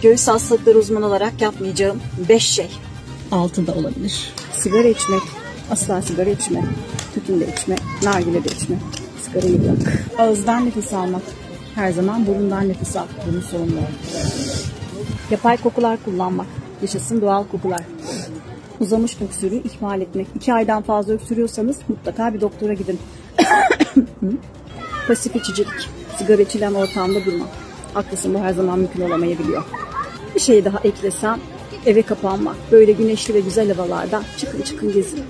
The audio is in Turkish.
Göğüs hastalıkları uzmanı olarak yapmayacağım 5 şey. 6 da olabilir. Sigara içmek. Asla sigara içme. Tütün de içme. Nargile de içme. Sigarayı bırak. Ağızdan nefes almak. Her zaman burundan nefes al. Bunun sorumlu. Yapay kokular kullanmak. Yaşasın doğal kokular. Uzamış öksürüğü ihmal etmek. 2 aydan fazla öksürüyorsanız mutlaka bir doktora gidin. Pasif içicilik. Sigara içilen ortamda durma. Haklısın, bu her zaman mümkün olamayabiliyor. Bir şey daha eklesem, eve kapanmak. Böyle güneşli ve güzel havalarda çıkın gezin.